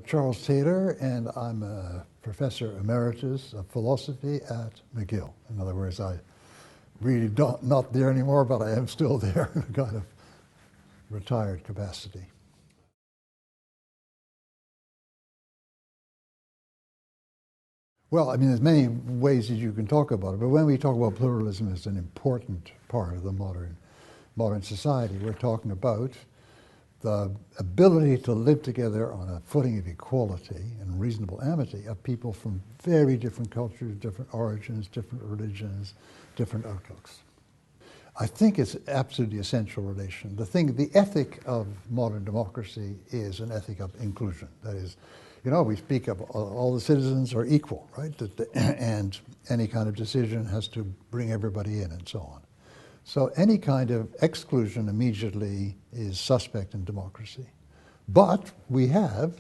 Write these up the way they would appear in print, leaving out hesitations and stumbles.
Charles Taylor, and I'm a professor emeritus of philosophy at McGill. In other words, I really not there anymore, but I am still there in a kind of retired capacity. Well, I mean, there's many ways that you can talk about it, but when we talk about pluralism as an important part of the modern society, we're talking about the ability to live together on a footing of equality and reasonable amity of people from very different cultures, different origins, different religions, different outlooks. I think it's absolutely essential relation. The ethic of modern democracy is an ethic of inclusion. That is, you know, we speak of all the citizens are equal, right? And any kind of decision has to bring everybody in and so on. So any kind of exclusion immediately is suspect in democracy. But we have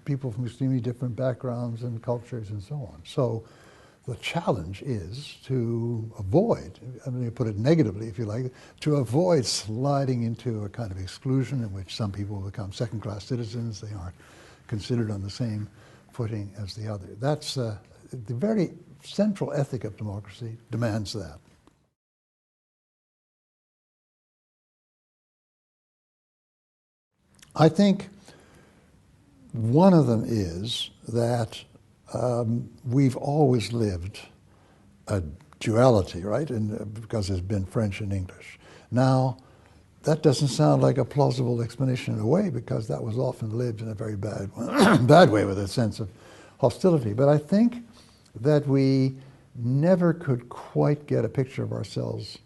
people from extremely different backgrounds and cultures and so on. So the challenge is to avoid, I mean, you put it negatively if you like, to avoid sliding into a kind of exclusion in which some people become second-class citizens, they aren't considered on the same footing as the other. That's the very central ethic of democracy demands that. I think one of them is that we've always lived a duality, right? Because there's been French and English. Now, that doesn't sound like a plausible explanation in a way, because that was often lived in a very bad way with a sense of hostility. But I think that we never could quite get a picture of ourselves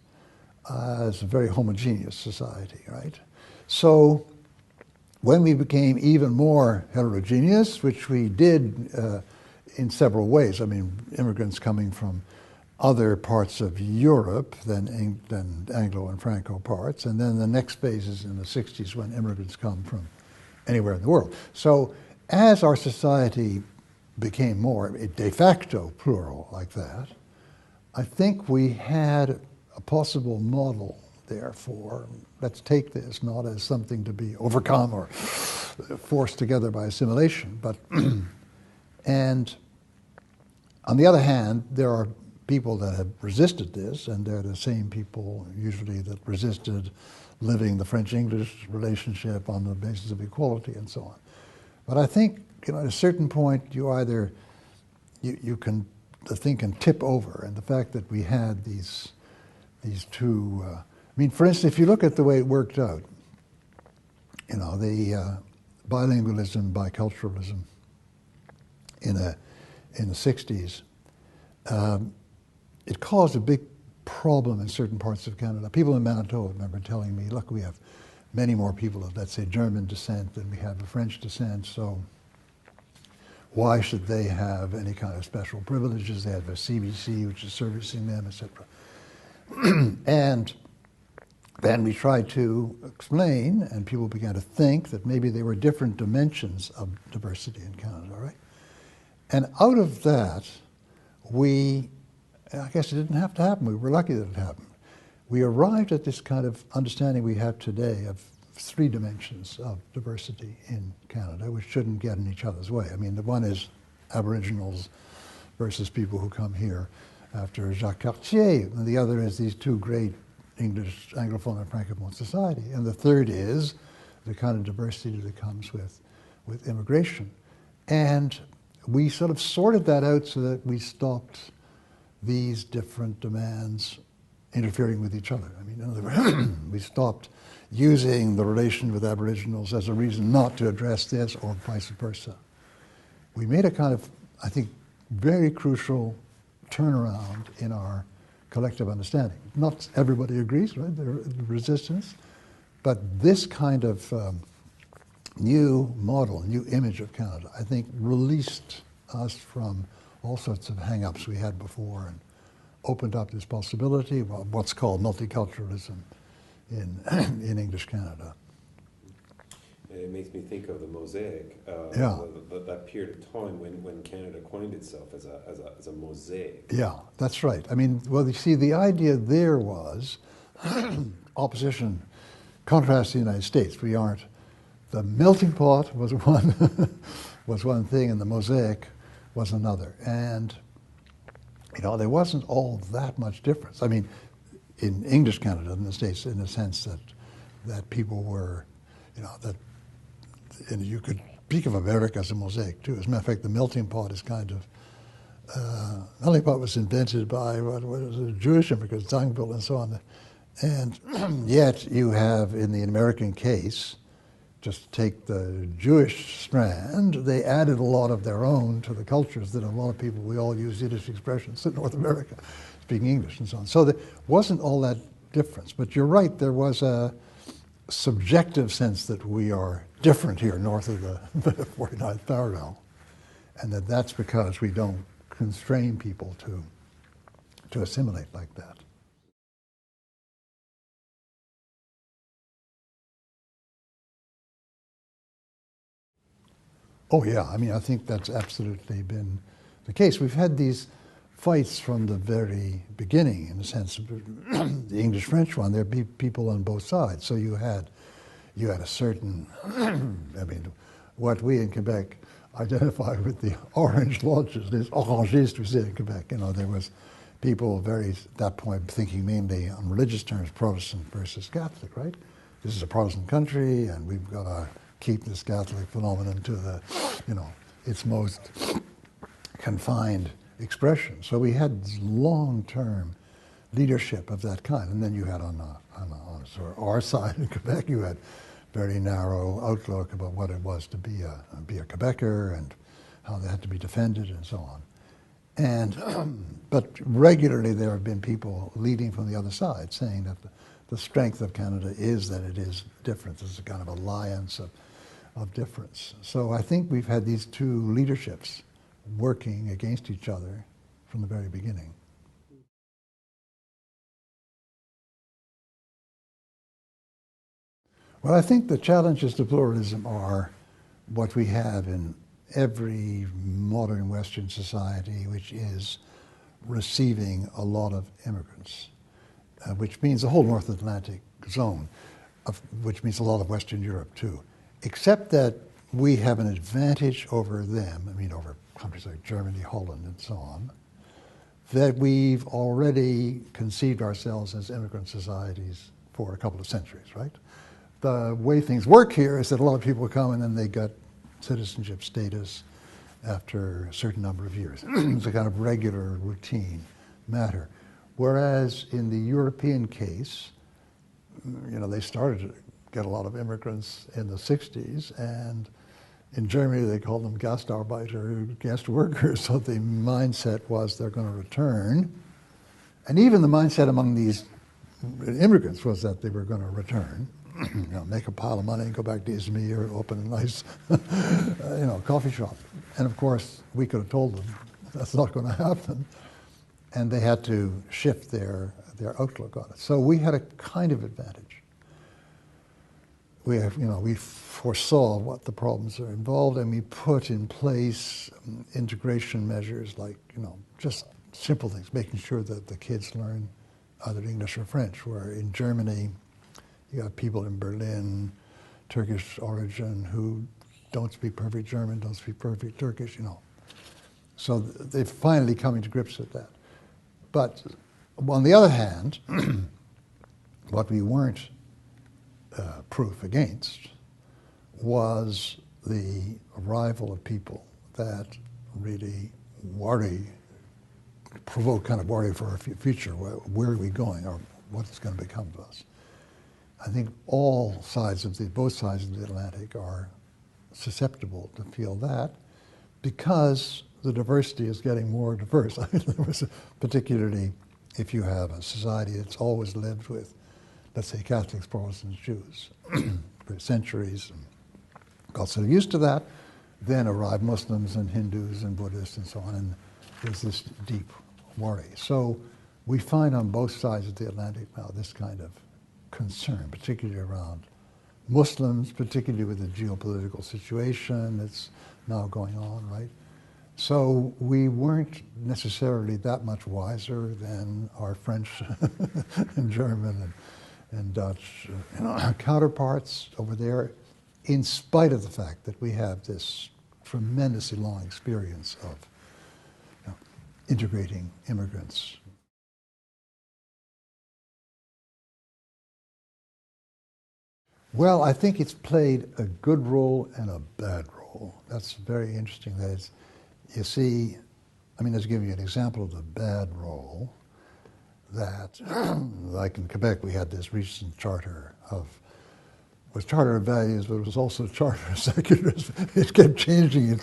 as a very homogeneous society, right? So when we became even more heterogeneous, which we did in several ways, I mean, immigrants coming from other parts of Europe than Anglo and Franco parts, and then the next phase is in the 60s when immigrants come from anywhere in the world. So as our society became more de facto plural like that, I think we had a possible model therefore, let's take this not as something to be overcome or forced together by assimilation, but and on the other hand, there are people that have resisted this, and they're the same people usually that resisted living the French-English relationship on the basis of equality and so on. But I think, you know, at a certain point, the thing can tip over, and the fact that we had these two. I mean, for instance, if you look at the way it worked out, you know, the bilingualism, biculturalism in the 60s, it caused a big problem in certain parts of Canada. People in Manitoba remember telling me, look, we have many more people of, let's say, German descent than we have of French descent, so why should they have any kind of special privileges? They have a CBC, which is servicing them, etc. And then we tried to explain, and people began to think that maybe there were different dimensions of diversity in Canada, right? And out of that, I guess it didn't have to happen. We were lucky that it happened. We arrived at this kind of understanding we have today of three dimensions of diversity in Canada, which shouldn't get in each other's way. I mean, the one is Aboriginals versus people who come here after Jacques Cartier, and the other is these two great English, Anglophone and Francophone society. And the third is the kind of diversity that comes with immigration. And we sort of sorted that out so that we stopped these different demands interfering with each other. I mean, in other words, we stopped using the relation with Aboriginals as a reason not to address this or vice versa. We made a kind of, I think, very crucial turnaround in our collective understanding. Not everybody agrees, right? There are resistance, but this kind of new model, new image of Canada, I think released us from all sorts of hang-ups we had before and opened up this possibility of what's called multiculturalism in English Canada. It makes me think of the mosaic, that period of time when Canada coined itself as a mosaic. Yeah, that's right. I mean, well, you see, the idea there was opposition, contrast to the United States. We aren't The melting pot was one, was one thing, and the mosaic was another. And, you know, there wasn't all that much difference. I mean, in English Canada, in the States, in the sense that people were, you know, that, and you could speak of America as a mosaic too. As a matter of fact, the melting pot is kind of, melting pot was invented by what was it, Jewish immigrants, drainville and so on. And yet you have, in the American case, just take the Jewish strand, they added a lot of their own to the cultures that a lot of people, we all use Yiddish expressions in North America, speaking English and so on. So there wasn't all that difference. But you're right, there was a subjective sense that we are different here north of the 49th parallel, and that's because we don't constrain people to assimilate like that. Oh yeah, I mean, I think that's absolutely been the case. We've had these fights from the very beginning, in a sense. The English-French one, there'd be people on both sides. So you had a certain, I mean, what we in Quebec identify with the Orange Lodges, les orangistes, we say in Quebec. You know, there was people at that point thinking mainly on religious terms, Protestant versus Catholic, right? This is a Protestant country, and we've got to keep this Catholic phenomenon to the, you know, its most confined expression. So we had long-term leadership of that kind. And then you had on sort of our side in Quebec, you had very narrow outlook about what it was to be a Quebecer and how they had to be defended and so on. And but regularly there have been people leading from the other side saying that the strength of Canada is that it is different. There's a kind of alliance of difference. So I think we've had these two leaderships working against each other from the very beginning. Well, I think the challenges to pluralism are what we have in every modern Western society, which is receiving a lot of immigrants, which means the whole North Atlantic zone, which means a lot of Western Europe too, except that we have an advantage over them, I mean over countries like Germany, Holland, and so on, that we've already conceived ourselves as immigrant societies for a couple of centuries, right? The way things work here is that a lot of people come and then they get citizenship status after a certain number of years. It's a kind of regular, routine matter. Whereas in the European case, you know, they started to get a lot of immigrants in the 60s, and in Germany they called them Gastarbeiter, guest workers, so the mindset was they're going to return. And even the mindset among these immigrants was that they were going to return. You know, make a pile of money and go back to Izmir, open a nice, you know, coffee shop. And of course, we could have told them that's not going to happen, and they had to shift their outlook on it. So we had a kind of advantage. We foresaw what the problems are involved, and we put in place integration measures like, you know, just simple things, making sure that the kids learn either English or French. Where in Germany, you got people in Berlin, Turkish origin, who don't speak perfect German, don't speak perfect Turkish, you know. So they're finally coming to grips with that. But on the other hand, what we weren't proof against was the arrival of people that really provoke kind of worry for our future. Where are we going, or what's going to become of us? I think both sides of the Atlantic are susceptible to feel that, because the diversity is getting more diverse. I mean, there was particularly if you have a society that's always lived with, let's say, Catholics, Protestants, Jews for centuries, and got so used to that. Then arrive Muslims and Hindus and Buddhists and so on, and there's this deep worry. So we find on both sides of the Atlantic now this kind of concern, particularly around Muslims, particularly with the geopolitical situation that's now going on, right? So we weren't necessarily that much wiser than our French and German and Dutch counterparts over there in spite of the fact that we have this tremendously long experience of integrating immigrants. Well, I think it's played a good role and a bad role. That's very interesting. That is, you see, I mean, let's give you an example of the bad role. That, like in Quebec, we had this recent charter of Charter of Values, but it was also Charter of Secularism. It kept changing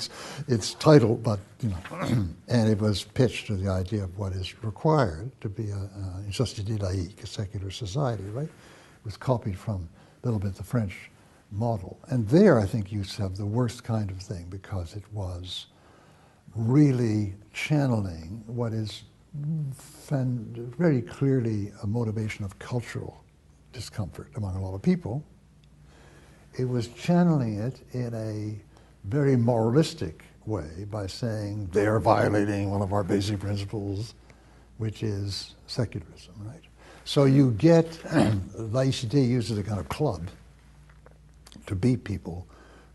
its title, but and it was pitched to the idea of what is required to be une société laïque, a secular society, right? It was copied from a little bit the French model, and there I think you have the worst kind of thing because it was really channeling what is very clearly a motivation of cultural discomfort among a lot of people. It was channeling it in a very moralistic way by saying they're violating one of our basic principles, which is secularism, right? So you get, laïcité uses a kind of club to beat people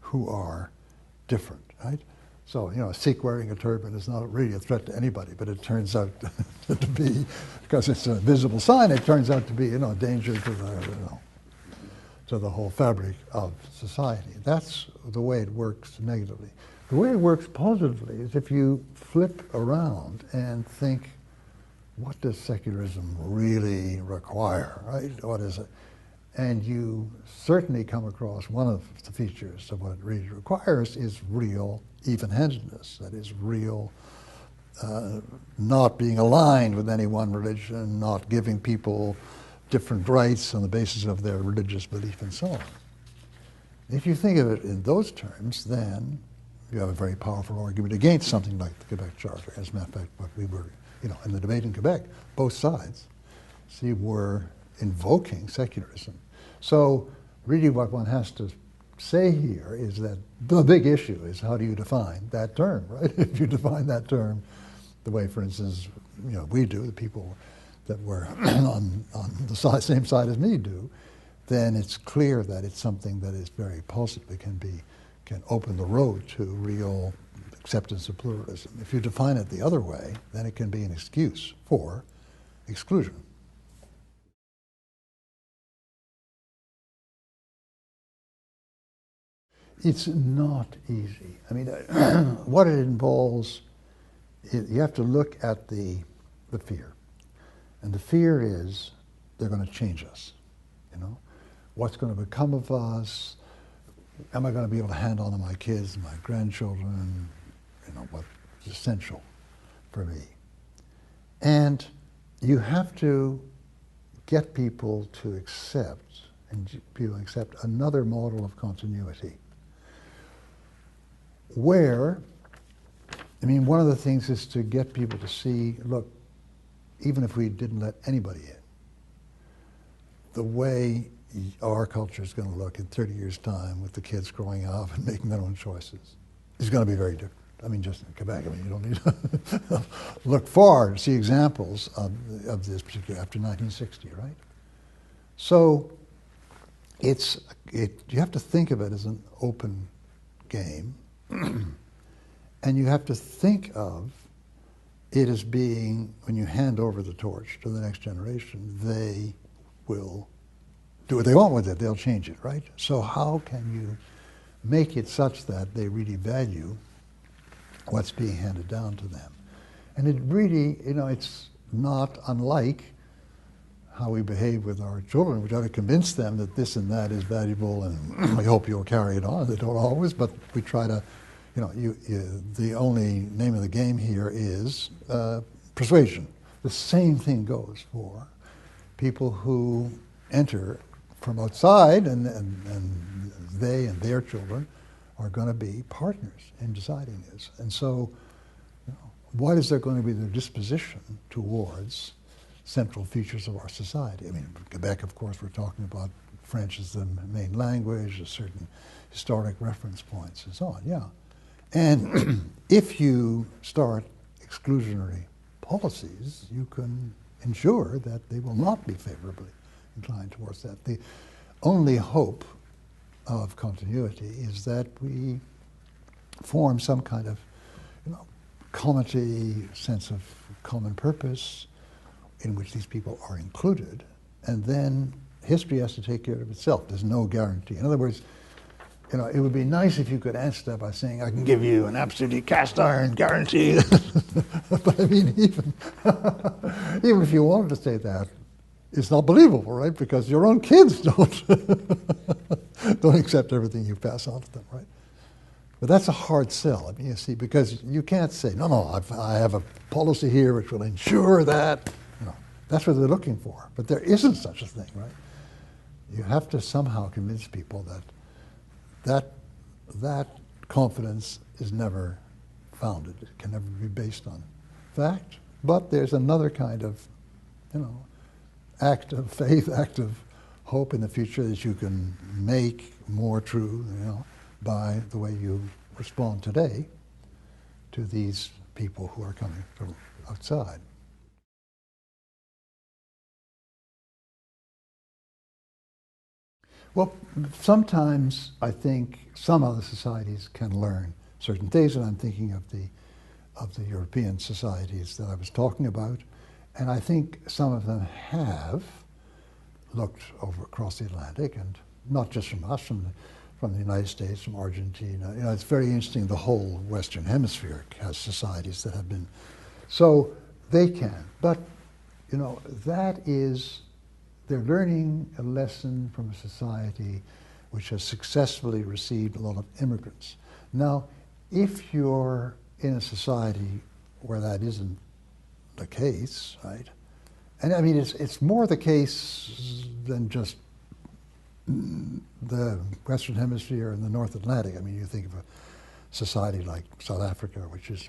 who are different, right? So, a Sikh wearing a turban is not really a threat to anybody, but it turns out to be, because it's a visible sign, it turns out to be, a danger to the whole fabric of society. That's the way it works negatively. The way it works positively is if you flip around and think, what does secularism really require, right? What is it? And you certainly come across one of the features of what it really requires is real even-handedness, that is real not being aligned with any one religion, not giving people different rights on the basis of their religious belief and so on. If you think of it in those terms, then you have a very powerful argument against something like the Quebec Charter. As a matter of fact, what we were, in the debate in Quebec, both sides, were invoking secularism. So really what one has to say here is that the big issue is how do you define that term, right? If you define that term the way, for instance, we do, the people that were on the same side as me do, then it's clear that it's something that is very positive. It can open the road to real acceptance of pluralism. If you define it the other way, then it can be an excuse for exclusion. It's not easy. I mean, what it involves, you have to look at the fear. And the fear is they're going to change us, What's going to become of us? Am I going to be able to hand on to my kids, my grandchildren, what's essential for me? And you have to get people to accept, another model of continuity. Where, one of the things is to get people to see, look, even if we didn't let anybody in, the way our culture is going to look in 30 years' time with the kids growing up and making their own choices is going to be very different. Just in Quebec, you don't need to look far to see examples of this, particularly after 1960, right? So you have to think of it as an open game, and you have to think of it as being, when you hand over the torch to the next generation, they will do what they want with it. They'll change it, right? So how can you make it such that they really value what's being handed down to them? And it really, it's not unlike how we behave with our children. We try to convince them that this and that is valuable, and we hope you'll carry it on. They don't always, but we try to, the only name of the game here is persuasion. The same thing goes for people who enter from outside, and they and their children are going to be partners in deciding this. And so, what is there going to be their disposition towards central features of our society? In Quebec, of course, we're talking about French as the main language, a certain historic reference points, and so on, yeah. And if you start exclusionary policies, you can ensure that they will not be favorably inclined towards that. The only hope of continuity is that we form some kind of, comity, sense of common purpose in which these people are included, and then history has to take care of itself. There's no guarantee. In other words, it would be nice if you could answer that by saying, I can give you an absolutely cast iron guarantee. But I mean, even if you wanted to say that, it's not believable, right? Because your own kids don't accept everything you pass on to them, right? But that's a hard sell. I mean, you see, because you can't say, no, I have a policy here which will ensure that. That's what they're looking for. But there isn't such a thing, right? You have to somehow convince people that confidence is never founded. It can never be based on fact. But there's another kind of, act of faith, act of hope in the future that you can make more true, by the way you respond today to these people who are coming from outside. Well, sometimes I think some other societies can learn certain things, and I'm thinking of the European societies that I was talking about, and I think some of them have looked over across the Atlantic, and not just from us, from the United States, from Argentina. It's very interesting. The whole Western Hemisphere has societies that have been, so they can. But that is. They're learning a lesson from a society which has successfully received a lot of immigrants. Now, if you're in a society where that isn't the case, right? And I mean, it's more the case than just the Western Hemisphere and the North Atlantic. I mean, you think of a society like South Africa, which is,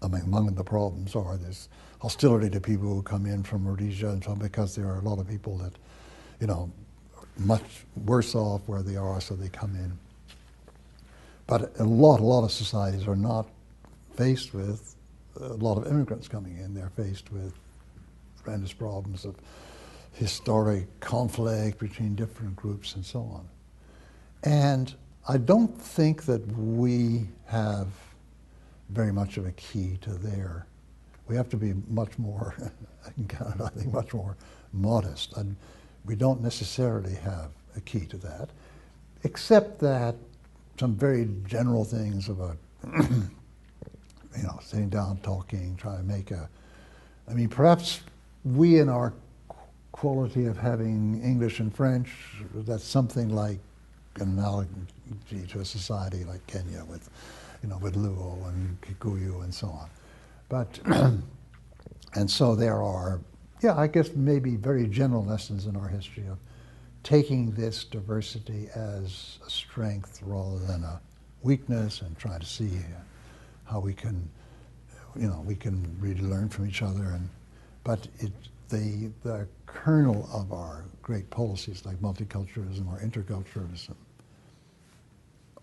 among the problems are this hostility to people who come in from Rhodesia and so on, because there are a lot of people that, much worse off where they are, so they come in. But a lot of societies are not faced with a lot of immigrants coming in. They're faced with tremendous problems of historic conflict between different groups and so on. And I don't think that we have very much of a key to their. We have to be much more, in Canada, I think, much more modest. And we don't necessarily have a key to that, except that some very general things about, sitting down, talking, trying to make perhaps we in our quality of having English and French, that's something like an analogy to a society like Kenya with Luo and Kikuyu and so on. But, and so there are, I guess maybe very general lessons in our history of taking this diversity as a strength rather than a weakness, and trying to see how we can, we can really learn from each other. But the kernel of our great policies like multiculturalism or interculturalism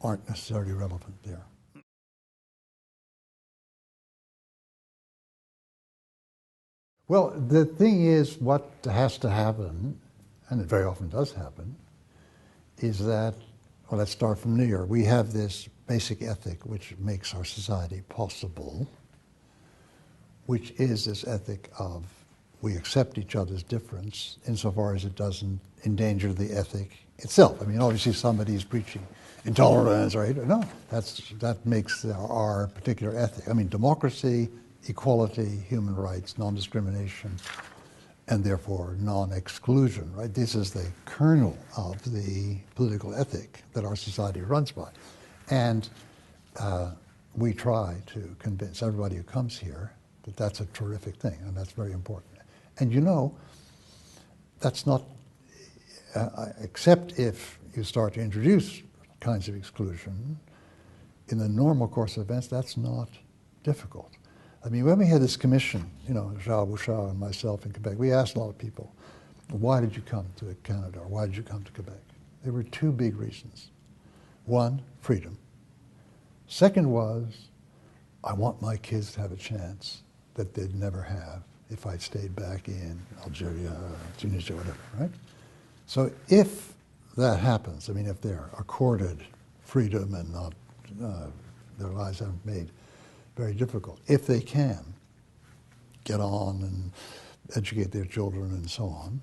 aren't necessarily relevant there. Well, the thing is, what has to happen, and it very often does happen, is that, well, let's start from near. We have this basic ethic which makes our society possible, which is this ethic of we accept each other's difference insofar as it doesn't endanger the ethic itself. I mean, obviously somebody's preaching intolerance, right? No, that makes our particular ethic. I mean, democracy, equality, human rights, non-discrimination, and therefore non-exclusion, right? This is the kernel of the political ethic that our society runs by. And we try to convince everybody who comes here that that's a terrific thing, and that's very important. And that's not, except if you start to introduce kinds of exclusion, in the normal course of events, that's not difficult. I mean, when we had this commission, Gérard Bouchard and myself in Quebec, we asked a lot of people, why did you come to Canada, or why did you come to Quebec? There were two big reasons. One, freedom. Second was, I want my kids to have a chance that they'd never have if I'd stayed back in Algeria, Tunisia, whatever, right? So if that happens, I mean, if they're accorded freedom and not, their lives aren't made very difficult, if they can get on and educate their children and so on,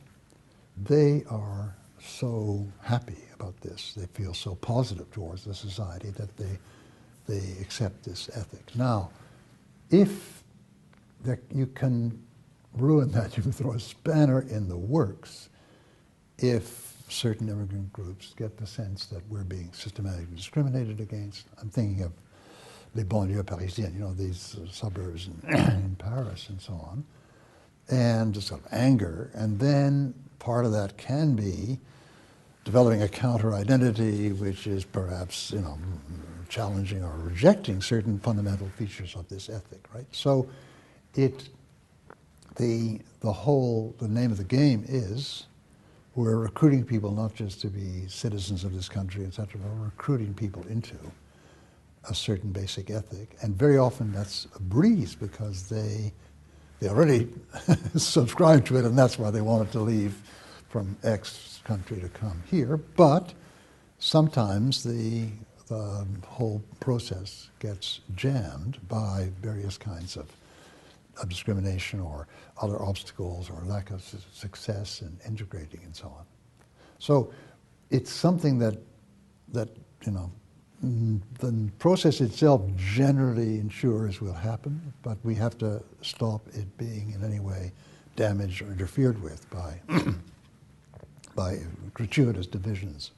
they are so happy about this. They feel so positive towards the society that they accept this ethic. Now, if you can ruin that, you can throw a spanner in the works if certain immigrant groups get the sense that we're being systematically discriminated against. I'm thinking of les banlieues parisiennes, you know, these suburbs in Paris and so on, and sort of anger, and then part of that can be developing a counter-identity which is perhaps, you know, challenging or rejecting certain fundamental features of this ethic, right? So the name of the game is we're recruiting people not just to be citizens of this country, et cetera, but we're recruiting people into a certain basic ethic. And very often that's a breeze because they already subscribe to it, and that's why they wanted to leave from X country to come here. But sometimes the whole process gets jammed by various kinds of discrimination or other obstacles or lack of success in integrating and so on. So it's something that you know, the process itself generally ensures will happen, but we have to stop it being in any way damaged or interfered with by by gratuitous divisions.